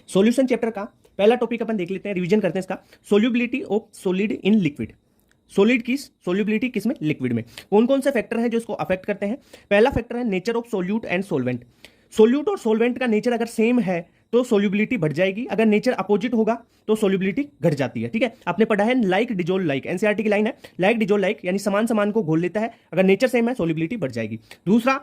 Solution chapter का पहला topic अपन देख लेते हैं, रिवीजन करते हैं इसका। Solubility of solid in liquid. Solid की सोल्यूबिलिटी किस में? लिक्विड में। कौन कौन से फैक्टर हैं जो इसको अफेक्ट करते हैं? पहला फैक्टर है nature of solute and solvent. Solute और सोलवेंट का नेचर अगर सेम है तो सोल्यूबिलिटी बढ़ जाएगी, अगर नेचर अपोजिट होगा तो सोल्यूबिलिटी घट जाती है। ठीक है, आपने पढ़ा है लाइक डिजोल्व लाइक, एनसीईआरटी की लाइन है, लाइक डिजोल्व लाइक, यानी समान समान को घोल लेता है, अगर नेचर सेम है सोल्यूबिलिटी बढ़ जाएगी। दूसरा,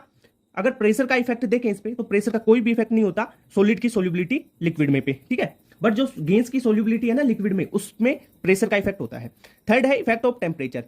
अगर प्रेशर का इफेक्ट देखें इस पे, तो प्रेशर का कोई भी इफेक्ट नहीं होता सॉलिड की सोल्यूबिलिटी लिक्विड में पे। ठीक है, बट जो गैस की सोल्यूबिलिटी है ना लिक्विड में, उसमें प्रेशर का इफेक्ट होता है। थर्ड है इफेक्ट ऑफ टेम्परेचर।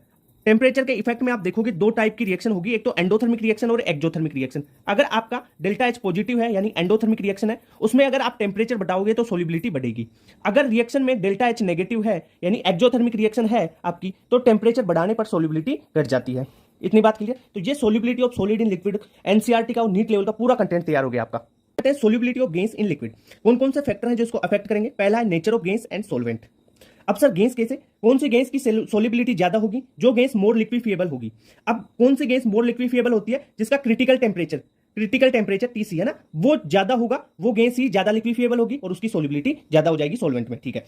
टेम्परेचर के इफेक्ट में आप देखोगे दो टाइप की रिएक्शन होगी, एक तो एंडोथर्मिक रिएक्शन और एक्सोथर्मिक रिएक्शन। अगर आपका डेल्टा एच पॉजिटिव है यानी एंडोथर्मिक रिएक्शन है, उसमें अगर आप टेम्परेचर बढ़ाओगे तो सोल्यूबिलिटी बढ़ेगी। अगर रिएक्शन में डेल्टा एच नेगेटिव है यानी एक्सोथर्मिक रिएक्शन है आपकी, तो टेम्परेचर बढ़ाने पर सोल्यूबिलिटी घट जाती है। इतनी बात क्लियर? तो ये solubility of solid in liquid NCERT का और नीट लेवल का पूरा कंटेंट तैयार हो गया आपका। Solubility of gas in liquid, कौन कौन से फैक्टर हैं जो इसको अफेक्ट करेंगे? पहला है nature of gas and solvent. अब सर गैस कैसे? कौन सी गैस की सोल्यूबिलिटी ज्यादा होगी? जो गैस मोर लिक्विफिएबल होगी। अब कौन सी गैस मोर लिक्विफिएबल होती है? जिसका क्रिटिकल टेम्परेचर टीसी है ना, वो ज्यादा होगा, वो गैस ही ज्यादा लिक्विफिएबल होगी और उसकी सोल्यूबिलिटी ज्यादा हो जाएगी सॉल्वेंट में। ठीक है,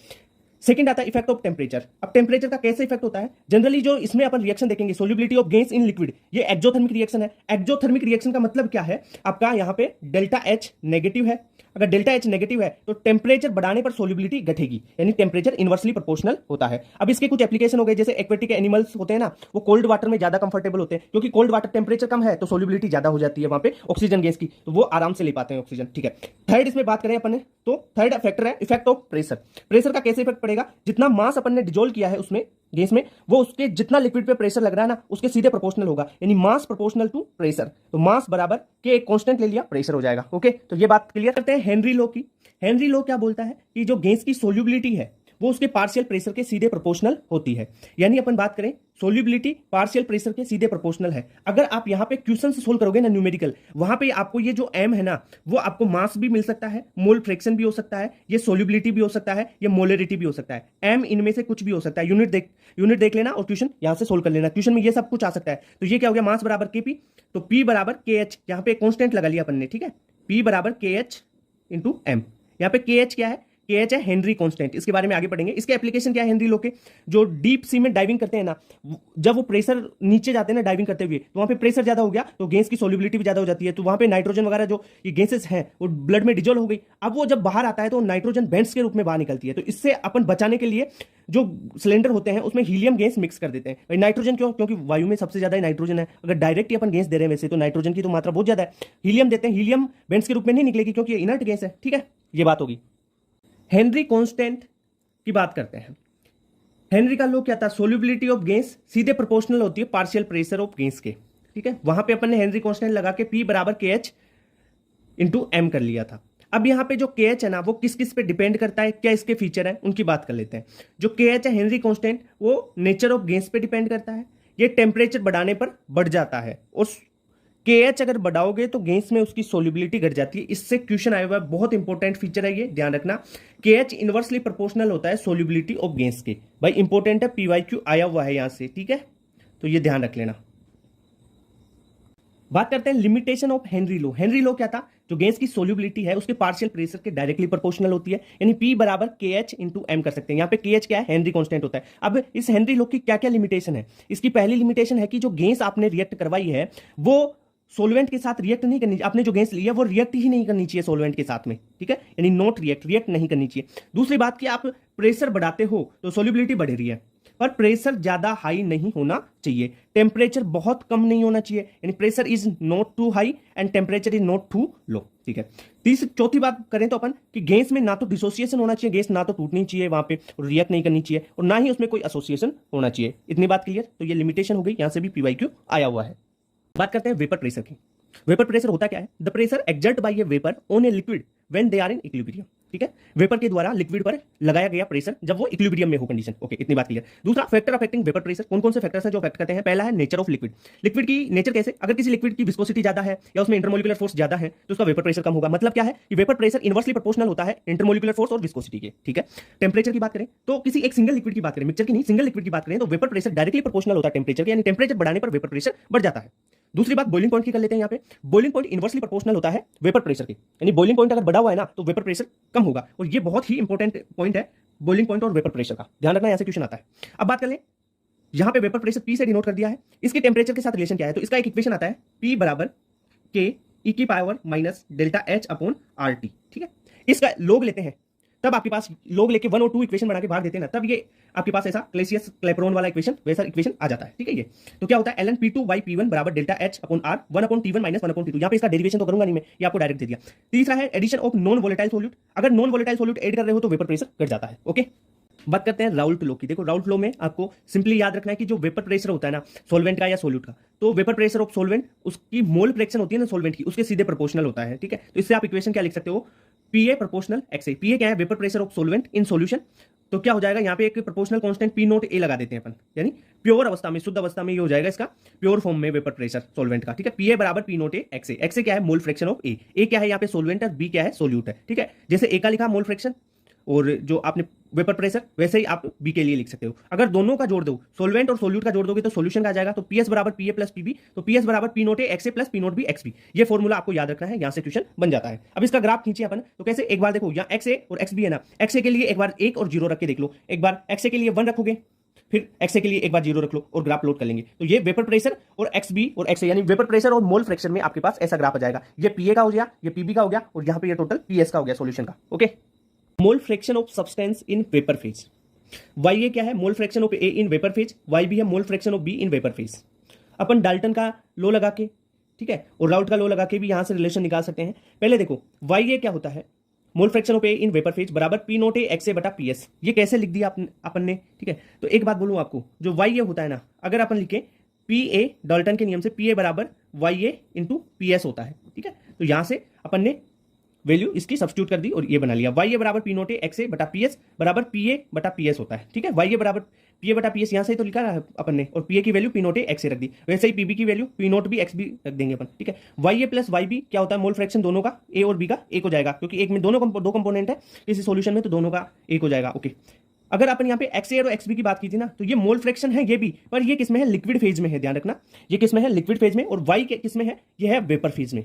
सेकंड आता है इफेक्ट ऑफ टेम्परेचर। अब टेम्परेचर का कैसे इफेक्ट होता है? जनरली जो इसमें अपन रिएक्शन देखेंगे solubility of gas in liquid, ये एक्सोथर्मिक रिएक्शन है। एक्सोथर्मिक रिएक्शन का मतलब क्या है? आपका यहां पे डेल्टा एच नेगेटिव है, अगर डेल्टा एच नेगेटिव है तो टेम्परेचर बढ़ाने पर सोल्यूबिलिटी घटेगी, यानी टेम्परेचर इनवर्सली प्रोपोर्शनल होता है। अब इसके कुछ एप्लीकेशन हो गए, जैसे एक्वेटिक एनिमल्स होते हैं ना, वो कोल्ड वाटर में ज्यादा कंफर्टेबल होते हैं, क्योंकि कोल्ड वाटर टेम्परेचर कम है तो सोल्यूबिलिटी ज्यादा हो जाती है वहां पे ऑक्सीजन गैस की, तो वो आराम से ले पाते हैं ऑक्सीजन। ठीक है, थर्ड इसमें बात करें अपन ने, तो थर्ड फैक्टर है इफेक्ट ऑफ प्रेशर। प्रेशर का कैसे इफेक्ट पड़ेगा? जितना मास अपन ने डिजोल्व किया है उसमें गैस में, वो उसके जितना लिक्विड पे प्रेशर लग रहा है ना, उसके सीधे प्रोपोर्शनल होगा, यानी मास प्रोपोर्शनल टू प्रेशर। तो मास बराबर के एक कांस्टेंट ले लिया, प्रेशर हो जाएगा। ओके, तो ये बात क्लियर करते हैं हेनरी लॉ की। हेनरी लॉ क्या बोलता है कि जो गैस की सोल्यूबिलिटी है वो उसके पार्शियल प्रेशर के सीधे प्रोपोर्शनल होती है, यानी अपन बात करें सोल्यूबिलिटी पार्शियल प्रेशर के सीधे प्रोपोर्शनल है। अगर आप यहां पे क्वेश्चन से सोल्व करोगे ना न्यूमेरिकल, वहां पे आपको ये जो एम है ना, वो आपको मास भी मिल सकता है, मोल फ्रैक्शन भी हो सकता है, ये सोल्यूबिलिटी भी हो सकता है, ये मोलरिटी भी हो सकता है। एम इनमें से कुछ भी हो सकता है। यूनिट देख लेना और ट्यूशन यहां से सोल्व कर लेना, ट्यूशन में ये सब कुछ आ सकता है। तो ये क्या हो गया? मास बराबर के पी, तो पी बराबर के एच, यहां पे कॉन्स्टेंट लगा लिया अपन ने। ठीक है, पी बराबर के एच इंटू एम। यहाँ पे के एच क्या है? के एच है हेनरी कांस्टेंट, इसके बारे में आगे पढ़ेंगे। इसके एप्लीकेशन क्या है हेनरी लॉ के? जो डीप सी में डाइविंग करते हैं ना, जब वो प्रेशर नीचे जाते हैं ना डाइविंग करते हुए, तो वहां पे प्रेशर ज्यादा हो गया तो गैस की सोल्यूबिलिटी भी ज्यादा हो जाती है, तो वहां पे नाइट्रोजन वगैरह जो ये गैसेस हैं वो ब्लड में डिजोल्व हो गई। अब वो जब बाहर आता है तो नाइट्रोजन बेंड्स के रूप में बाहर निकलती है, तो इससे अपन बचाने के लिए जो सिलेंडर होते हैं उसमें हीलियम गैस मिक्स कर देते हैं। नाइट्रोजन क्यों? क्योंकि वायु में सबसे ज्यादा नाइट्रोजन है, अगर डायरेक्ट ही अपन गैस दे रहे हैं वैसे तो नाइट्रोजन की तो मात्रा बहुत ज्यादा है, हीलियम देते हैं, हीलियम बेंड्स के रूप में नहीं निकलेगी क्योंकि ये इनर्ट गैस है। ठीक है, ये बात होगी। हेनरी कांस्टेंट की बात करते हैं। हेनरी का लॉ क्या था? सोल्यूबिलिटी ऑफ गैस सीधे प्रोपोर्शनल होती है पार्शियल प्रेशर ऑफ गैस के। ठीक है, वहां पे अपन ने हेनरी कांस्टेंट लगा के पी बराबर के एच इंटू एम कर लिया था। अब यहां पे जो के एच है ना, वो किस किस पे डिपेंड करता है, क्या इसके फीचर है, उनकी बात कर लेते हैं। जो के एच है हेनरी कांस्टेंट, वो नेचर ऑफ गैस पे डिपेंड करता है, ये टेम्परेचर बढ़ाने पर बढ़ जाता है, और के एच अगर बढ़ाओगे तो गैस में उसकी सोल्यूबिलिटी घट जाती है। इससे क्वेश्चन आया हुआ है, बहुत इंपॉर्टेंट फीचर है ये, ध्यान रखना। के एच इनवर्सली प्रोपोर्शनल होता है सोल्यूबिलिटी ऑफ गैस के। भाई इंपॉर्टेंट है, पीवाईक्यू आया हुआ है यहां से। ठीक है, तो ये ध्यान रख लेना। बात करते हैं limitation of Henry law. Henry law क्या था? जो गैस की सोल्यूबिलिटी है उसके पार्शियल प्रेशर के डायरेक्टली प्रोपोर्शनल होती है, यानी पी बराबर के एच इंटू एम कर सकते हैं। यहाँ पे के एच क्या है? हेनरी कांस्टेंट होता है। अब इस हेनरी लॉ की क्या क्या लिमिटेशन है? इसकी पहली लिमिटेशन है कि जो गैस आपने रिएक्ट करवाई है वो सोलवेंट के साथ रिएक्ट नहीं करनी, आपने जो गैस ली है वो रिएक्ट ही नहीं करनी चाहिए सोलवेंट के साथ में। ठीक है, यानी नॉट रिएक्ट नहीं करनी चाहिए। दूसरी बात कि आप प्रेशर बढ़ाते हो तो सोल्यूबिलिटी बढ़ रही है, पर प्रेशर ज्यादा हाई नहीं होना चाहिए, टेम्परेचर बहुत कम नहीं होना चाहिए, यानी pressure is not too high and temperature is not too low. ठीक है, चौथी बात करें तो अपन कि गैस में ना तो डिसोसिएशन होना चाहिए, गैस ना तो टूटनी चाहिए वहां पे, रिएक्ट नहीं करनी चाहिए, और ना ही उसमें कोई एसोसिएशन होना चाहिए। इतनी बात क्लियर? तो ये लिमिटेशन हो गई, यहां से भी पीवाईक्यू आया हुआ है। बात करते हैं वेपर प्रेशर की। वेपर प्रेशर होता क्या है? The pressure exert by a vapour on a liquid when they are in equilibrium. ठीक है, वेपर के द्वारा लिक्विड पर लगाया गया प्रेशर जब वो इक्विलिब्रियम में हो कंडीशन। ओके, इतनी बात क्लियर। दूसरा फैक्टर अफेक्टिंग वेपर प्रेशर, कौन कौन से फैक्टर्स हैं जो अफेक्ट करते हैं? पहला है नेचर ऑफ लिक्विड। लिक्विड की नेचर कैसे? अगर किसी लिक्विड की विस्कोसिटी ज्यादा है या उसमें इंटरमोलिकुलर फोर्स ज्यादा है तो उसका वेपर प्रेशर कम होगा। मतलब क्या है कि वेपर प्रेशर इनवर्सली प्रोपोर्शनल होता है इंटरमोलिकुलर फोर्स और विस्कोसिटी के। ठीक है, टेम्परेचर की बात करें तो किसी एक सिंगल लिक्विड की बात करें, मिक्सचर की नहीं, सिंगल लिक्विड की बात करें तो वेपर प्रेशर डायरेक्टली प्रोपोर्शनल होता है टेम्परेचर के, यानी टेम्परेचर बढ़ाने पर वेपर प्रेशर बढ़ जाता है। दूसरी बात बॉइलिंग पॉइंट की कर लेते हैं। यहाँ पे बॉइलिंग पॉइंट इनवर्सली प्रोपोर्शनल होता है वेपर प्रेशर के, यानी बॉइलिंग पॉइंट अगर बढ़ा हुआ है ना तो वेपर प्रेशर कम होगा, और ये बहुत ही इंपॉर्टेंट पॉइंट है बॉइलिंग पॉइंट और वेपर प्रेशर का, ध्यान रखना, यहाँ से क्वेश्चन आता है। अब बात कर लें, यहाँ पे वेपर प्रेशर P से डिनोट कर दिया है, इसके टेम्परेचर के साथ रिलेशन क्या है, तो इसका एक इक्वेशन आता है P बराबर K e की power minus delta H upon RT, ठीक है। इसका लोग लेते हैं, तब आपके पास लोग लेके 1 और 2 इक्वेशन बना के भाग देते हैं ना, तब ये आपके पास ऐसा क्लेसियस क्लेपरोन वाला इक्वेशन वैसा इक्वेशन आ जाता है, ठीक है। ये तो क्या होता है ln P2 बाई P1 बराबर delta H upon R 1 upon T1 minus 1 upon T2। यहाँ पे इसका डेरिवेशन तो करूंगा नहीं मैं, ये आपको डायरेक्ट दे दिया। तीसरा है addition of non volatile solute, अगर नॉन वोलेटाइल सोल्यूट ऐड कर रहे हो तो वेपर प्रेशर घट जाता है, ओके। बात करते हैं राउल्ट लॉ की। देखो राउल्ट लॉ में आपको सिंपली याद रखना है कि जो वेपर प्रेशर होता है ना सॉल्वेंट का या सोल्यूट का, तो वेपर प्रेशर ऑफ सॉल्वेंट उसकी मोल फ्रैक्शन होती है ना सॉल्वेंट की, उसके सीधे प्रोपोर्शनल होता है, ठीक है। तो इससे आप इक्वेशन क्या लिख सकते हो, पीए प्रोपोर्शनल एक्सए। पीए क्या है, vapour pressure of solvent in solution, तो क्या हो जाएगा यहाँ पे एक प्रोपोर्शनल कांस्टेंट पी नोट ए लगा देते हैं अपन, यानी प्योर अवस्था में, शुद्ध अवस्था में ये हो जाएगा इसका प्योर फॉर्म में वेपर प्रेशर सॉल्वेंट का, ठीक है। पीए बराबर पी नोट ए एक्सए। एक्सए क्या है, मोल फ्रैक्शन ऑफ ए। ए क्या है यहाँ पे सॉल्वेंट है, बी क्या है सोल्यूट है, ठीक है। जैसे ए का लिखा मोल फ्रैक्शन और जो आपने वेपर प्रेशर, वैसे ही आप बी के लिए लिख सकते हो। अगर दोनों का जोड़ दो, सॉल्वेंट और सोल्यूट का जोड़ दोगे तो सॉल्यूशन का आ जाएगा, तो पीएस बराबर पीए प्लस पीबी, तो पीएस बराबर P naught A XA plus P naught B XB. ये फॉर्मूला आपको याद रखना है, यहां से क्वेश्चन बन जाता है। अब इसका ग्राफ खींचिए अपन, तो कैसे, एक बार देखो यहाँ एक्सए और एक्सबी है ना, एक्सए के लिए एक बार 1 और 0 रख के देख लो, एक बार एक्सए के लिए 1 रखोगे, फिर एक्सए के लिए एक बार 0 रख लो और ग्राफ प्लॉट कर लेंगे। तो ये वेपर प्रेशर और एक्सबी और एक्सए यानी वेपर प्रेशर और मोल फ्रैक्शन में आपके पास ऐसा ग्राफ आ जाएगा। ये पीए का हो गया, ये पीबी का हो गया, और यहाँ पे ये टोटल पीएस का हो गया सॉल्यूशन का, okay. Mole fraction of substance in vapour phase, Y A क्या है, mole fraction of A in vapour phase, Y B है mole fraction of B in vapour phase. अपन डाल्टन का लो लगा के, ठीक है, और राउल्ट का लो लगा के भी यहां से रिलेशन निकाल सकते हैं। पहले देखो वाई ए क्या होता है, mole fraction of A in vapour phase बराबर पी नोट ए एक्सए बटा पीएस। ये कैसे लिख दिया अपन ने, ठीक है। तो एक बात बोलूं आपको, जो वाई ए होता है ना, अगर अपन लिखे पी ए डाल्टन के नियम से पी ए बराबर वाई ए इंटू पी एस होता है, ठीक है। तो यहां से अपन ने वैल्यू इसकी सब्स्टिट्यूट कर दी और ये बना लिया, वाई ए बराबर पी नोट ए एक्सए बटा पीएस बराबर पी ए बटा पीएस होता है, ठीक है। वाई ए बराबर पी ए बटा पीएस यहां से तो लिखा है अपन ने, और पी ए की value P naught A X A रख दी, वैसे ही पीबी की value P naught B X B रख देंगे अपन, ठीक है। Y A plus Y B क्या होता है, मोल फ्रैक्शन दोनों का ए और बी का एक हो जाएगा, क्योंकि एक में दो कंपोनेंट है इस सॉल्यूशन में, तो दोनों का एक हो जाएगा, ओके। अगर अपन यहाँ पे एक्सए और एक्सबी की बात की थी ना, तो ये मोल फ्रैक्शन है ये भी, पर ये किसमें है, लिक्विड फेज में है, ध्यान रखना, ये किसमें है, लिक्विड फेज में, और वाई किसमें है, ये है वेपर फेज में।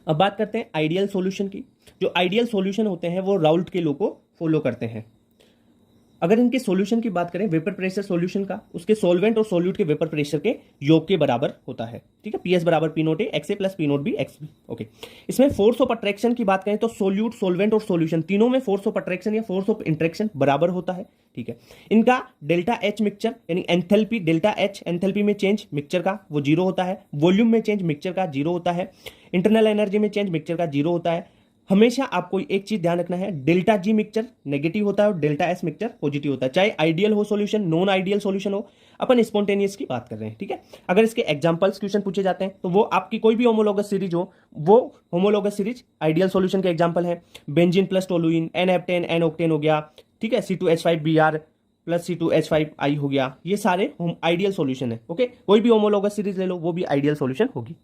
अब बात करते हैं आइडियल सॉल्यूशन की। जो आइडियल सॉल्यूशन होते हैं वो राउल्ट के लॉ को फॉलो करते हैं। अगर इनके सॉल्यूशन की बात करें, वेपर प्रेशर सॉल्यूशन का, उसके सॉल्वेंट और सॉल्यूट के वेपर प्रेशर के योग के बराबर होता है, ठीक है। पीएस बराबर P naught A XA plus P naught B XB, okay. इसमें फोर्स ऑफ अट्रैक्शन की बात करें तो सॉल्यूट, सॉल्वेंट और सॉल्यूशन तीनों में फोर्स ऑफ अट्रैक्शन या फोर्स ऑफ इंट्रैक्शन बराबर होता है, ठीक है। इनका डेल्टा एच मिक्सचर यानी एंथैल्पी, डेल्टा एच एंथैल्पी में चेंज मिक्सचर का वो 0 होता है, वॉल्यूम में चेंज मिक्सचर का 0 होता है, इंटरनल एनर्जी में चेंज मिक्सचर का 0 होता है। हमेशा आपको एक चीज ध्यान रखना है, डेल्टा जी मिक्सचर नेगेटिव होता है और डेल्टा एस मिक्सचर पॉजिटिव होता है, चाहे आइडियल हो सॉल्यूशन, नॉन आइडियल सॉल्यूशन हो। अपन स्पॉन्टेनियस की बात कर रहे हैं, ठीक है। अगर इसके एग्जांपल्स क्वेश्चन पूछे जाते हैं तो वो आपकी कोई भी होमोलॉगस सीरीज हो, वो होमोलॉगस सीरीज आइडियल सॉल्यूशन के एग्जांपल है, benzene plus toluene, n heptane n octane हो गया, ठीक है, C2H5Br प्लस C2H5I हो गया, ये सारे आइडियल सॉल्यूशन है, ओके। कोई भी होमोलॉगस सीरीज ले लो, वो भी आइडियल सॉल्यूशन होगी।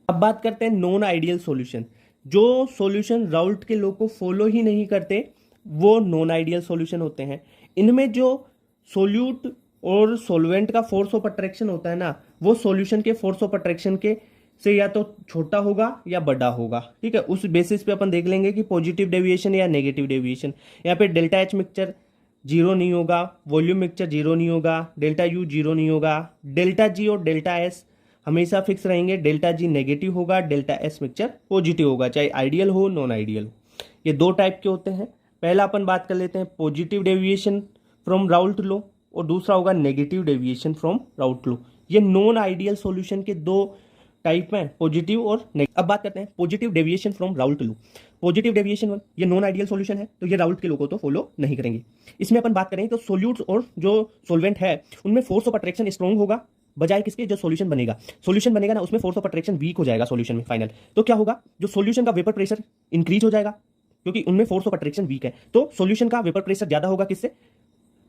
अब बात करते हैं नॉन आइडियल सॉल्यूशन। जो सॉल्यूशन राउल्ट के लॉ को फॉलो ही नहीं करते वो नॉन आइडियल सॉल्यूशन होते हैं। इनमें जो सोल्यूट और सॉल्वेंट का फोर्स ऑफ अट्रैक्शन होता है ना, वो सॉल्यूशन के फोर्स ऑफ अट्रैक्शन के से या तो छोटा होगा या बड़ा होगा, ठीक है। उस बेसिस पे अपन देख लेंगे कि पॉजिटिव डेविएशन या नेगेटिव डेविएशन। यहाँ पे डेल्टा एच मिक्सचर 0 नहीं होगा, वॉल्यूम मिक्सचर 0 नहीं होगा, डेल्टा यू 0 नहीं होगा, डेल्टा जी और डेल्टा एस हमेशा फिक्स रहेंगे, डेल्टा जी नेगेटिव होगा, डेल्टा एस मिक्सचर पॉजिटिव होगा, चाहे आइडियल हो नॉन आइडियल हो। ये 2 टाइप के होते हैं। पहला अपन बात कर लेते हैं positive deviation from Raoult law, और दूसरा होगा negative deviation from Raoult law. ये नॉन आइडियल सॉल्यूशन के 2 टाइप में, पॉजिटिव और नेगेटिव। अब बात करते हैं positive deviation from Raoult law. Positive deviation 1 ये नॉन आइडियल सॉल्यूशन है, तो ये राउल्ट के लॉ को तो फॉलो नहीं करेंगे। इसमें अपन बात करें तो सोल्यूट्स और जो सॉल्वेंट है उनमें फोर्स ऑफ अट्रैक्शन स्ट्रॉन्ग होगा, बजाय किसके, जो सॉल्यूशन बनेगा ना, उसमें फोर्स ऑफ अट्रैक्शन वीक हो जाएगा सॉल्यूशन में फाइनल। तो क्या होगा, जो सॉल्यूशन का वेपर प्रेशर इंक्रीज हो जाएगा, क्योंकि उनमें फोर्स ऑफ अट्रैक्शन वीक है, तो सॉल्यूशन का वेपर प्रेशर ज्यादा होगा किससे,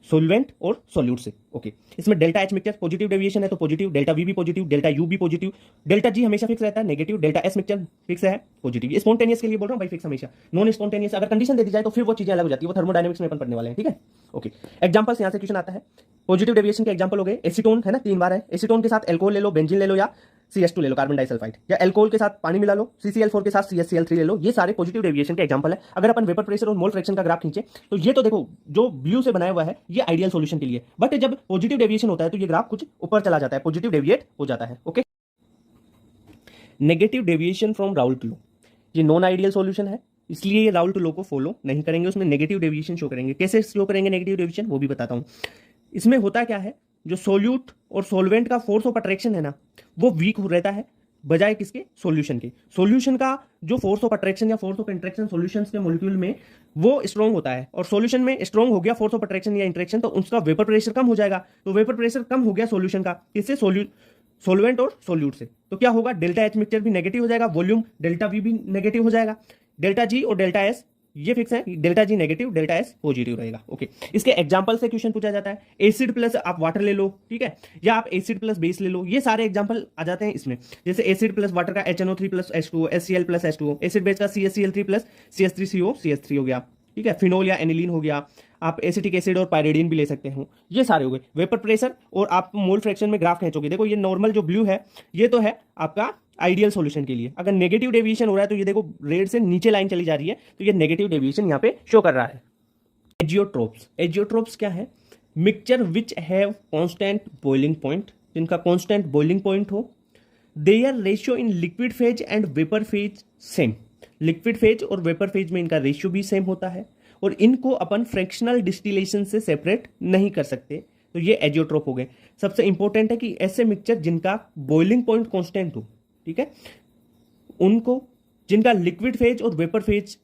सॉल्वेंट और सॉल्यूट से, ओके। इसमें delta H mixture positive deviation है तो पॉजिटिव, डेल्टा वी भी पॉजिटिव, डेल्टा यू भी पॉजिटिव, डेल्टा जी हमेशा फिक्स रहता है negative, delta S mixture fix है पॉजिटिव। स्पॉन्टेनियस के लिए बोल रहा हूं भाई, फिक्स हमेशा। नॉन स्पॉन्टेनियस अगर कंडीशन दे दी जाए तो फिर वो चीजें अलग हो जाती है, वो थर्मोडायनेमिक्स में अपन पढ़ने वाले हैं, ठीक है, ओके। एग्जांपल्स यहां से क्वेश्चन आता है, पॉजिटिव डेविएशन के एग्जांपल हो गए एसीटोन, है ना, 3 बार है, एसीटोन के साथ अल्कोहल ले लो, बेंजीन ले लो, या CH2 ले लो, कार्बन डाइसल्फाइड, या अल्कोहल के साथ पानी मिला लो, CCl4 के साथ CHCl3 ले लो। ये सारे पॉजिटिव डेविएशन के एग्जांपल है। अगर अपन वेपर प्रेशर और मोल फ्रैक्शन का ग्राफ खींचे तो ये तो देखो जो ब्लू से बनाया हुआ है ये आइडियल सॉल्यूशन के लिए, बट जब पॉजिटिव डेविएशन होता है तो ये ग्राफ कुछ ऊपर चला जाता है, पॉजिटिव डेविएट हो जाता है। Okay, negative deviation from Raoult law, ये नॉन आइडियल सॉल्यूशन है, इसलिए ये राउल्ट लॉ को फॉलो नहीं करेंगे, उसमें नेगेटिव डेविएशन शो करेंगे। कैसे शो करेंगे नेगेटिव डेविएशन वो भी बताता हूं। इसमें होता क्या है, जो सोल्यूट और सोलवेंट का फोर्स ऑफ अट्रैक्शन है ना वो वीक रहता है बजाय किसके, सॉल्यूशन के। सॉल्यूशन का जो फोर्स ऑफ अट्रैक्शन या फोर्स ऑफ इंट्रैक्शन सॉल्यूशंस के मॉलिक्यूल में वो स्ट्रॉन्ग होता है, और सॉल्यूशन में स्ट्रॉन्ग हो गया फोर्स ऑफ अट्रैक्शन या इंट्रैक्शन तो उसका वेपर प्रेशर कम हो जाएगा। तो वेपर प्रेशर कम हो गया सॉल्यूशन का, किससे, सोलवेंट और सोल्यूट से। तो क्या होगा, डेल्टा एच मिक्सचर भी नेगेटिव हो जाएगा, वॉल्यूम डेल्टा वी भी नेगेटिव हो जाएगा, डेल्टा जी और डेल्टा एस ये फिक्स है, delta G negative delta S positive रहेगा। ओके, इसके एग्जांपल से क्वेश्चन पूछा जाता है। एसिड प्लस आप वाटर ले लो, ठीक है, या आप एसिड प्लस बेस ले लो, ये सारे एग्जांपल आ जाते हैं इसमें। जैसे एसिड प्लस वाटर का HNO3 plus H2O, HCl plus H2O, acid base का CHCl3 प्लस CH3CO CH3 हो गया, ठीक है, फिनोल या एनिलीन हो गया, आप एसिटिक एसिड और पायरिडीन भी ले सकते हो। ये सारे हो गए वेपर प्रेशर। और आप मोल फ्रैक्शन में ग्राफ खींचोगे, देखो ये नॉर्मल जो ब्लू है ये तो है आपका आइडियल सॉल्यूशन के लिए। अगर नेगेटिव डेविएशन हो रहा है तो ये देखो रेड से नीचे लाइन चली जा रही है, तो ये नेगेटिव डेविएशन यहाँ पे शो कर रहा है। एजियोट्रोप्स, एजियोट्रोप्स क्या है, mixture which have constant boiling point, जिनका कांस्टेंट बॉइलिंग पॉइंट हो, their ratio in liquid phase and vapour phase same, liquid phase और वेपर फेज में इनका रेशियो भी सेम होता है, और इनको अपन फ्रैक्शनल डिस्टिलेशन से सेपरेट नहीं कर सकते, तो ये एजियोट्रोप हो गए। सबसे इंपॉर्टेंट है कि ऐसे मिक्सचर जिनका बॉइलिंग पॉइंट कांस्टेंट हो, ठीक है, उनको, जिनका लिक्विड फेज और वेपर फेज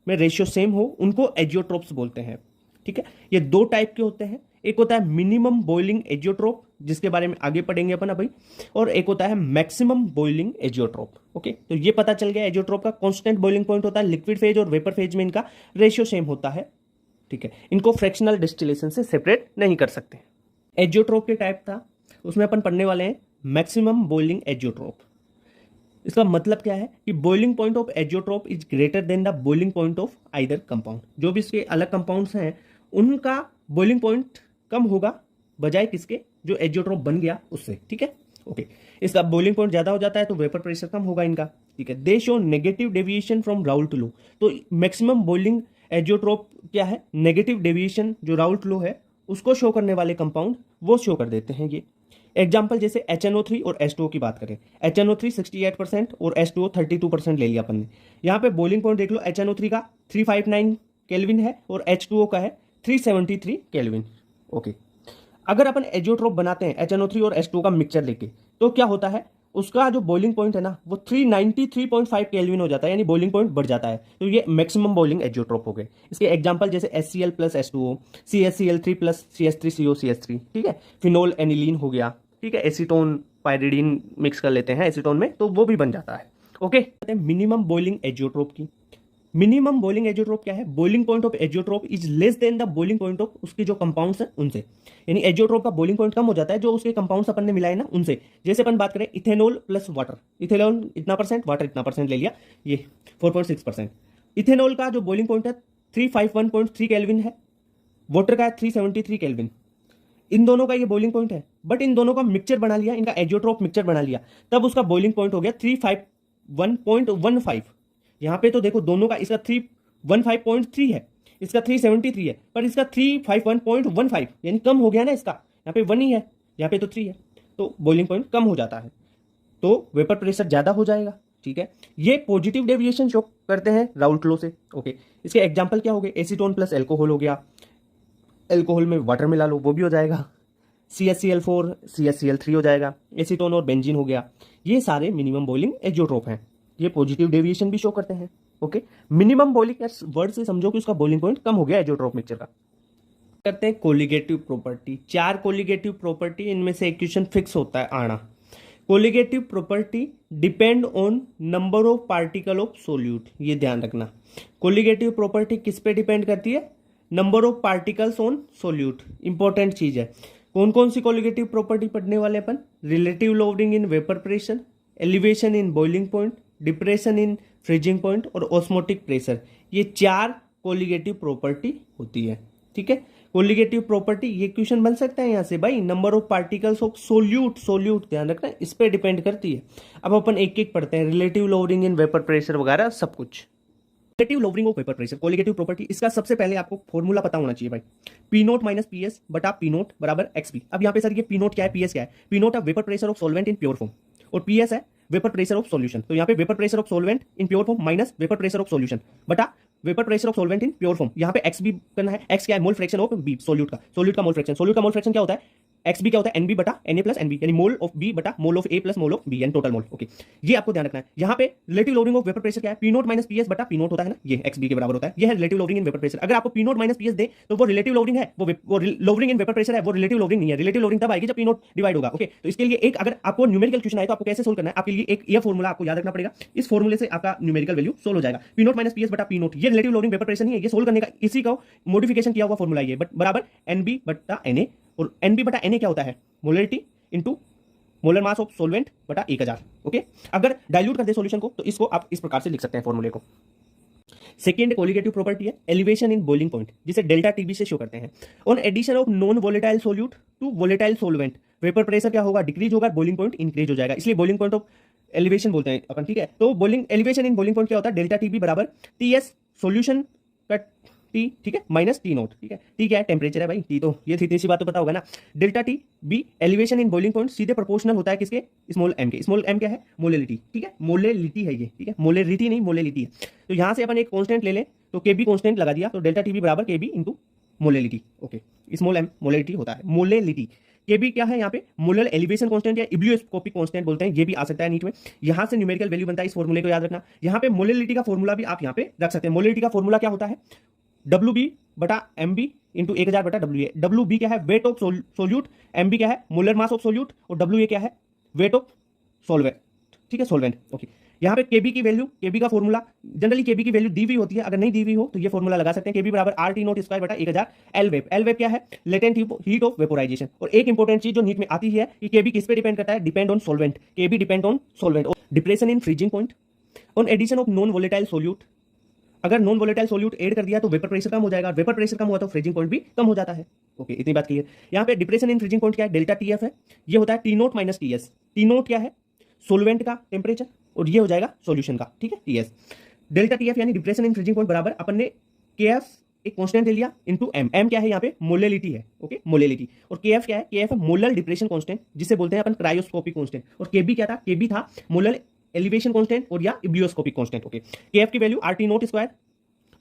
में रेशियो सेम हो, उनको एजियोट्रोप्स बोलते हैं, ठीक है। ये दो टाइप के होते हैं, एक होता है मिनिमम बॉइलिंग एजियोट्रोप जिसके बारे में आगे पढ़ेंगे अपन अभी, और एक होता है मैक्सिमम बॉइलिंग एजियोट्रोप। ओके, तो ये पता चल गया, एजियोट्रोप का कांस्टेंट बॉइलिंग पॉइंट होता है, लिक्विड फेज और वेपर फेज में इनका रेशियो सेम होता है, ठीक है, इनको फ्रैक्शनल डिस्टिलेशन से सेपरेट नहीं कर सकते। एजियोट्रोप के टाइप था, उसमें अपन पढ़ने वाले हैं मैक्सिमम बॉइलिंग एजियोट्रोप। इसका मतलब क्या है कि boiling point of azeotrope is greater than the boiling point of either compound. जो भी इसके अलग कंपाउंड्स हैं उनका बॉइलिंग पॉइंट कम होगा बजाय किसके, जो एजियोट्रोप बन गया उससे, ठीक है। ओके, इसका बॉइलिंग पॉइंट ज्यादा हो जाता है तो वेपर प्रेशर कम होगा इनका, ठीक है। दे show negative deviation from Raoult law, तो मैक्सिमम बॉइलिंग एजियोट्रोप क्या है, नेगेटिव डेविएशन जो राउल्ट लॉ है उसको शो करने वाले कंपाउंड वो शो कर देते हैं ये। एग्जाम्पल जैसे HNO3 और H2O की बात करें, HNO3 68% और H2O 32% ले लिया अपन ने। यहाँ पे बॉइलिंग पॉइंट देख लो, HNO3 का 359 केल्विन है और H2O का है 373 केल्विन। ओके, अगर अपन एजियोट्रोप बनाते हैं HNO3 और H2O का मिक्सचर लेके, तो क्या होता है, उसका जो बॉइलिंग पॉइंट है ना वो 393.5 केल्विन हो जाता है, यानी बॉइलिंग पॉइंट बढ़ जाता है, तो ये मैक्सिमम बॉइलिंग एजियोट्रोप हो गए। इसके एग्जांपल जैसे HCl plus H2O, CHCl3 plus CH3CO CH3, ठीक है, फिनोल एनिलीन हो गया, ठीक है, एसीटोन पायरिडीन मिक्स कर लेते हैं एसीटोन में तो वो भी बन जाता है। ओके, मिनिमम बॉइलिंग एजियोट्रोप की, मिनिमम बॉइलिंग एजियोट्रोप क्या है, boiling point of azeotrope is less than the boiling point of उसके जो कंपाउंड्स हैं उनसे, यानी एजियोट्रोप का बॉइलिंग पॉइंट कम हो जाता है जो उसके कंपाउंड्स अपन ने मिलाए ना उनसे। जैसे अपन बात करें इथेनॉल प्लस वाटर, इथेनॉल इतना परसेंट, वाटर इतना परसेंट ले लिया, ये 4.6%। इथेनॉल का जो बॉइलिंग पॉइंट है 351.3 केल्विन है, वाटर का 373 केल्विन, इन दोनों का ये बॉइलिंग पॉइंट है, बट इन दोनों का मिक्सचर बना लिया, इनका एजियोट्रोप मिक्सचर बना लिया, तब उसका बॉइलिंग पॉइंट हो गया 351.15। यहाँ पे तो देखो दोनों का, इसका 315.3 है, इसका 373 है, पर इसका 351.15 यानी कम हो गया ना, इसका यहाँ पे 1 ही है, यहाँ पे तो 3 है, तो बॉइलिंग पॉइंट कम हो जाता है, तो वेपर प्रेशर ज्यादा हो जाएगा, ठीक है। ये पॉजिटिव डेविएशन शो करते हैं राउल्ट लॉ से। ओके, इसके एग्जाम्पल क्या हो गए, एसीटोन प्लस एल्कोहल हो गया, एल्कोहल में वाटर मिला लो वो भी हो जाएगा, CHCl4 CHCl3 हो जाएगा, एसीटोन और बेंजीन हो गया, ये सारे मिनिमम बॉइलिंग एजियोट्रोप हैं, ये पॉजिटिव डेविएशन भी शो करते हैं। ओके, मिनिमम बॉइलिंग वर्ड से समझो कि उसका बॉइलिंग पॉइंट कम हो गया एजियोट्रोप मिक्सचर का। करते हैं कोलिगेटिव प्रॉपर्टी, 4 कोलिगेटिव प्रॉपर्टी, इनमें से एक क्वेश्चन फिक्स होता है आना। Colligative property depend on number of particle of solute, ये ध्यान रखना। कोलिगेटिव प्रॉपर्टी किस पे डिपेंड करती है, number of particles on solute, important चीज है। कौन कौन सी कोलिगेटिव प्रॉपर्टी पढ़ने वाले अपन, relative lowering in vapour pressure, elevation in boiling point, depression in freezing point और ऑस्मोटिक प्रेशर, ये 4 कोलिगेटिव प्रॉपर्टी होती है, ठीक है। कोलिगेटिव प्रॉपर्टी, ये क्वेश्चन बन सकता है यहाँ से भाई, number of particles of solute ध्यान रखना, इस पे डिपेंड करती है। अब अपन एक एक पढ़ते हैं, relative lowering in vapour pressure वगैरह सब कुछ। Relative lowering of vapour pressure, colligative property, इसका सबसे पहले आपको फॉर्मूला पता होना चाहिए भाई, P naught minus P S बटा पी नोट बराबर एक्सपी। अब यहाँ पे सर ये पी नोट क्या है, पी एस क्या है? पी नोट है vapour pressure of solvent in pure form, और पी एस है वेपर प्रेशर ऑफ सॉल्यूशन। तो यहाँ पे vapour pressure of solvent in pure form minus vapour pressure of solution बटा vapour pressure of solvent in pure form. यहाँ पे X B करना है, एक्स क्या है? Mole fraction of B, solute का मोल फ्रैक्शन। सोल्यूट का मोल फ्रैक्शन क्या होता है? एक्स बी क्या होता है? एनबी बटा एनए प्लस एनबी, यानी मोल ऑफ बी बटा mole of A plus mole of B, यानी टोटल मोल। ओके, ये आपको ध्यान रखना है। यहाँ पे relative lowering of vapour pressure क्या है? P naught minus P S बटा पी नोट होता है ना, ये एक्स बी के बराबर होता है, ये है relative lowering in vapour pressure. अगर आपको P naught minus P S दे तो वो रिलेटिव लोवरिंग है, वो लोवरिंग इन वेपर प्रेशर है, वो रिलेटिव लोवरिंग नहीं है। रिलेटिव लोवरिंग तब आएगी जब पी नोट डिवाइड होगा। ओके, तो इसके लिए एक, अगर आपको न्यूमेरिकल क्वेश्चन आए तो आपको कैसे सोल्व करना है, आपके लिए एक ये फॉर्मूला आपको याद रखना पड़ेगा। इस फॉर्मूले से आपका न्यूमेरिकल वैल्यू सोल्व हो जाएगा। P naught minus P S बटा पी नोट, ये रिलेटिव लोवरिंग वेपर प्रेशर नहीं है, ये सोल्व करने का इसी का मॉडिफिकेशन किया हुआ फॉर्मूला ये, बट बराबर एनबी बटा एनए, और एनबी बटा एनए क्या होता है? Molarity into molar mass of solvent बटा 1000। ओके, अगर डाइल्यूट कर दे सॉल्यूशन को तो इसको आप इस प्रकार से लिख सकते हैं फॉर्मूले को। सेकेंड कोलिगेटिव प्रॉपर्टी है एलिवेशन इन बॉइलिंग पॉइंट, जिसे डेल्टा टीबी से शो करते हैं। On addition of non volatile solute to volatile solvent, vapour pressure क्या होगा? डिक्रीज होगा, बॉइलिंग पॉइंट इंक्रीज हो जाएगा, इसलिए बॉइलिंग पॉइंट ऑफ एलिवेशन बोलते हैं अपन। ठीक है, तो boiling elevation in boiling point क्या होता है? डेल्टा टीबी बराबर टी एस सोल्यूशन का टी, ठीक है, माइनस टी नोट। ठीक है, टी क्या है? टेम्परेचर है भाई, टी तो ये थी, तीसरी बात तो पता होगा ना। Delta T B elevation in boiling point सीधे प्रोपोर्शनल होता है किसके? स्मॉल एम के। स्मॉल एम क्या है? मोलेलिटी। ठीक है, मोलेलिटी है ये, ठीक है, मोलेलिटी नहीं, मोलेलिटी है। तो यहां से अपन एक कांस्टेंट ले लें, तो के बी कांस्टेंट लगा दिया, तो डेल्टा टी बी बराबर K B into molality. Okay, small M molality होता है, मोलेलिटी। के बी क्या है यहाँ पे? मोलर एलिवेशन कांस्टेंट या इब्लियोस्कोपिक कांस्टेंट बोलते हैं, ये भी आ सकता है नीट में। यहां से न्यूमेरिकल वैल्यू बनता है, इस फॉर्मूले को याद रखना। यहाँ पे मोलेलिटी का फॉर्मूला भी आप यहाँ पे रख सकते हैं। मोलेलिटी का फॉर्मूला क्या होता है? डब्ल्यू बी बटा एम बी इंटू 1000 बटा डब्ल्यू ए। डब्ल्यू बी क्या है? Weight of solute, M B क्या है? मोलर मास ऑफ सोल्यूट, और डब्ल्यू ए क्या है? Weight of solvent. ठीक है, सोल्वेंट। ओके, यहाँ पे केबी की वैल्यू, केबी का फॉर्मूला, जनरली केबी की वैल्यू दी हुई होती है, अगर नहीं दी हुई हो तो ये फॉर्मूला लगा सकते हैं। केबी बराबर आर टी नोट स्क्वायर बटा 1000 एल वेप। एल वेप क्या है? Latent heat of vaporisation. और एक इंपॉर्टेंट चीज जो नीट में आती है कि केबी किस पे डिपेंड करता है? Depend on solvent. KB depend on solvent. Depression in freezing point, on addition of non volatile solute, अगर नॉन वोलेटाइल सोल्यूट ऐड कर दिया तो वेपर प्रेशर कम हो जाएगा, वेपर प्रेशर कम हुआ तो फ्रीजिंग पॉइंट भी कम हो जाता है। ओके, इतनी बात क्लियर। यहाँ पे डिप्रेशन इन फ्रीजिंग पॉइंट क्या है? डेल्टा टीएफ है, ये होता है T naught minus TS. T naught क्या है? सोल्वेंट का टेम्परेचर, और ये हो जाएगा सॉल्यूशन का। ठीक है, टीएस। डेल्टा टीएफ यानी डिप्रेशन इन फ्रीजिंग पॉइंट बराबर अपन ने केएफ एक कांस्टेंट ले लिया इनटू एम। एम क्या है? यहाँ पे मोलेलिटी है। Okay, molality. और केएफ क्या है? केएफ है मोलर डिप्रेशन कांस्टेंट, जिसे बोलते हैं अपन क्रायोस्कोपिक कांस्टेंट। और केबी क्या था? केबी था मोलर एलिवेशन कांस्टेंट और या इब्लियोस्कोपिक कांस्टेंट। ओके, केएफ की वैल्यू आरटी नोट स्क्वायर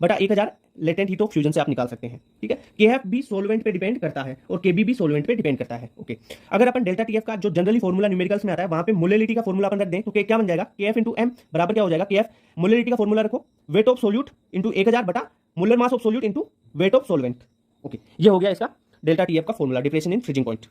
बटा 1000 लेटेंट हीट ऑफ फ्यूजन से आप निकाल सकते हैं। ठीक है, केएफ भी सोल्वेंट पे डिपेंड करता है और केबी भी सोल्वेंट पे डिपेंड करता है। ओके, अगर अपन डेल्टा टीएफ का जो जनरली फॉर्मूला न्यूमेरिकल्स में आता है वहां पे मोलेलिटी का फॉर्मूला अपन रख दें तो क्या बन जाएगा? केएफ इंटू एम बराबर क्या हो जाएगा? केएफ मोलेलिटी का फॉर्मूला रखो, वेट ऑफ सोल्यूट इंटू 1000 बटा molar mass of solute into weight of सोल्वेंट। Okay, ये हो गया इसका डेल्टा टीएफ का formula, depression in freezing point.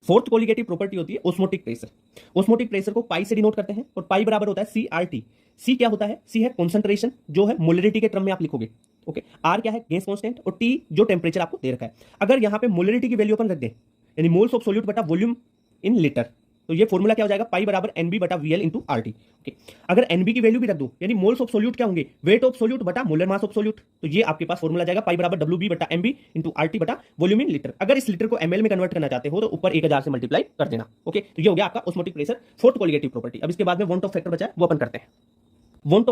Fourth colligative property होती है ओस्मोटिक प्रेशर। ओस्मोटिक प्रेशर को पाई से डिनोट करते हैं, और पाई बराबर होता है सी आर टी। सी क्या होता है? सी है कॉन्सेंट्रेशन, जो है मोलरिटी के टर्म में आप लिखोगे। ओके, आर क्या है? गैस कांस्टेंट, और टी जो टेम्परेचर आपको दे रखा है। अगर यहाँ पे मोलरिटी की वैल्यू अपन रख दें, यानी मोल्स ऑफ सोल्यूट बटा वॉल्यूम इन लीटर, तो ये फॉर्मूला क्या हो जाएगा? पाई बराबर एनबी बटा वीएल इंटू आरटी। ओके, अगर एनबी की वैल्यू भी रख दो, यानी मोल्स ऑफ सोल्यूट क्या होंगे? वेट ऑफ सोल्यूट बटा मोलर मास ऑफ सोल्यूट, तो ये आपके पास फॉर्मूला जाएगा पाई बराबर डब्ल्यू बी बटा एमबी इंटू आरटी बटा वॉल्यूम इन लीटर। अगर इस लीटर को एमएल में कन्वर्ट करना चाहते हो तो ऊपर 1000 से मल्टीप्लाई कर देना। ओके, तो ये हो गया आपका osmotic pressure, fourth colligative property. अब इसके बाद में वॉन्ट ऑफ फैक्टर बचा है, वो अपन करते हैं। वॉन्ट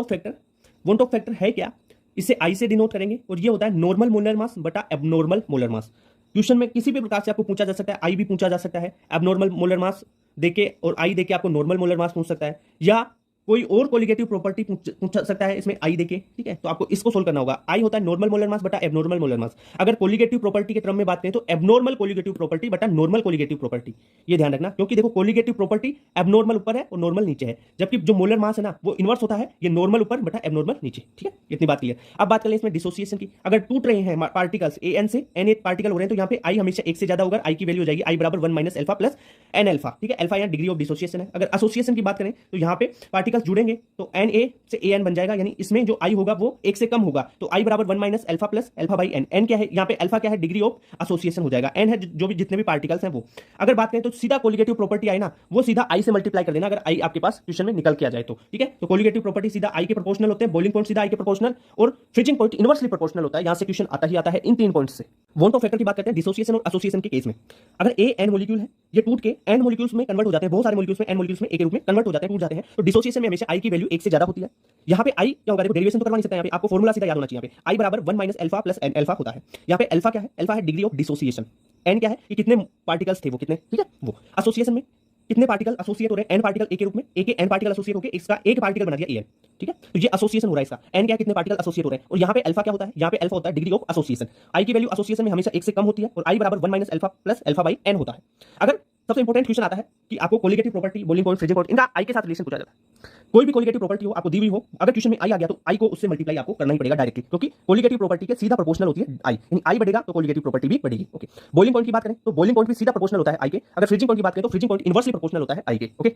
ऑफ फैक्टर है क्या? इसे आई से डिनोट करेंगे, और ये होता है नॉर्मल मोलर मास बटा एबनॉर्मल मोलर मास। क्वेश्चन में किसी भी प्रकार से आपको पूछा जा सकता है, आई भी पूछा जा सकता है, एबनॉर्मल मोलर मास देके और आई देके आपको नॉर्मल मोलर मास पूछ सकता है, या कोई और कोलिगेटिव प्रॉपर्टी पूछ सकता है इसमें आई देके। ठीक है, तो आपको इसको सोल्व करना होगा। आई होता है नॉर्मल मोलर मास बटा एबनॉर्मल मोलर मास। अगर कोलिगेटिव प्रॉपर्टी के क्रम में बात करें तो एबनॉर्मल कोलिगेटिव प्रॉपर्टी बटा नॉर्मल कोलिगेटिव प्रॉपर्टी, ये ध्यान रखना, क्योंकि देखो कोलिगेटिव प्रॉपर्टी एबनॉर्मल ऊपर है और नॉर्मल नीचे है, जबकि जो मोलर मास है ना वो इनवर्स होता है, ये नॉर्मल ऊपर बटा एबनॉर्मल नीचे। ठीक है, इतनी बात क्लियर। अब बात करें इसमें डिसोसिएशन की। अगर टूट रहे हैं पार्टिकल्स ए एन से एन ए पार्टिकल हो रहे हैं, तो यहाँ पे आई हमेशा एक से ज्यादा होगा, आई की वैल्यू हो जाएगी आई बराबर 1 minus alpha plus N alpha. ठीक है, अल्फा यहाँ डिग्री ऑफ डिसोसिएशन है। अगर एसोसिएशन की बात करें तो यहाँ पे पार्टिकल्स जुड़ेंगे तो एन ए से ए एन बन जाएगा, यानी इसमें जो आई होगा वो एक से कम होगा, तो आई बराबर 1 minus alpha plus alpha by N. N क्या है यहाँ पे? अल्फा क्या है? डिग्री ऑफ एसोसिएशन हो जाएगा। एन है जो भी जितने भी पार्टिकल्स हैं वो। अगर बात करें तो सीधा कोलिगेटिव प्रॉपर्टी आई ना, वो सीधा आई से मल्टीप्लाई कर देना, अगर आई आपके पास क्वेश्चन में निकल के आ जाए तो। ठीक है, तो कोलिगेटिव प्रॉपर्टी सीधा आई के प्रोपोर्शनल होते हैं, बॉइलिंग पॉइंट सीधा आई के प्रोपोर्शनल, और फ्रीजिंग पॉइंट इनवर्सली प्रोपोर्शनल होता है। यहां से क्वेश्चन आता ही आता है इन 3 पॉइंट्स से। वॉन ऑफ फैक्टर की बात करते हैं डिसोसिएशन और एसोसिएशन के केस में। अगर ए एन मॉलिक्यूल है, ये टूट के एन मॉलिक्यूल्स में कन्वर्ट हो जाते हैं, बहुत सारे मॉलिक्यूल्स में एन मॉलिक्यूल्स में ए के रूप में कन्वर्ट हो जाते हैं, टूट जाते हैं, तो डिसोसिएशन में हमेशा आई की वैल्यू 1 से ज्यादा होती है। यहाँ पे आई क्या होगा, देखो डेरिवेशन तो करवा नहीं सकते, यहाँ पे आपको फॉर्मूला सीधा याद होना चाहिए। यहाँ पे आई बराबर 1 minus alpha plus N alpha होता है। यहाँ पे अल्फा क्या है, अल्फा है डिग्री ऑफ डिसोसिएशन, एन क्या है कि कितने पार्टिकल्स थे वो कितने, ठीक है वो। एसोसिएशन में कितने पार्टिकल एसोसिएट हो रहे हैं, एन पार्टिकल ए के रूप में, ए के एन पार्टिकल एसोसिएट होकर इसका एक पार्टिकल बना दिया एन, ठीक है। तो ये एसोसिएशन हो रहा है इसका, एन क्या है कितने पार्टिकल एसोसिएट हो रहे हैं। और यहाँ पे अल्फा क्या होता है, यहाँ पे अल्फा होता है डिग्री ऑफ एसोसिएशन। आई की वैल्यू एसोसिएशन में हमेशा 1 से कम होती है और आई बराबर 1 minus alpha plus alpha by N होता है। अगर सबसे इंपॉर्टेंट क्वेश्चन आता है कि आपको colligative property, boiling point, freezing point, इनका आई के साथ रिलेशन पूछा जाता है। कोई भी कोलिगेटिव प्रॉपर्टी हो आपको दी हुई हो, अगर क्वेश्चन में आई आ गया तो आई को उससे मल्टीप्लाई आपको करना ही पड़ेगा डायरेक्टली, क्योंकि कोलिगेटिव प्रॉपर्टी के सीधा प्रोपोर्शनल होती है आई, यानी आई बढ़ेगा तो कोलिगेटिव प्रॉपर्टी भी बढ़ेगी। ओके, बॉइलिंग पॉइंट की बात करें तो बॉइलिंग पॉइंट भी सीधा प्रोपोर्शनल होता है आई के। अगर फ्रीजिंग पॉइंट की बात करें तो फ्रीजिंग पॉइंट इनवर्सली प्रोपोर्शनल होता है आई के। ओके,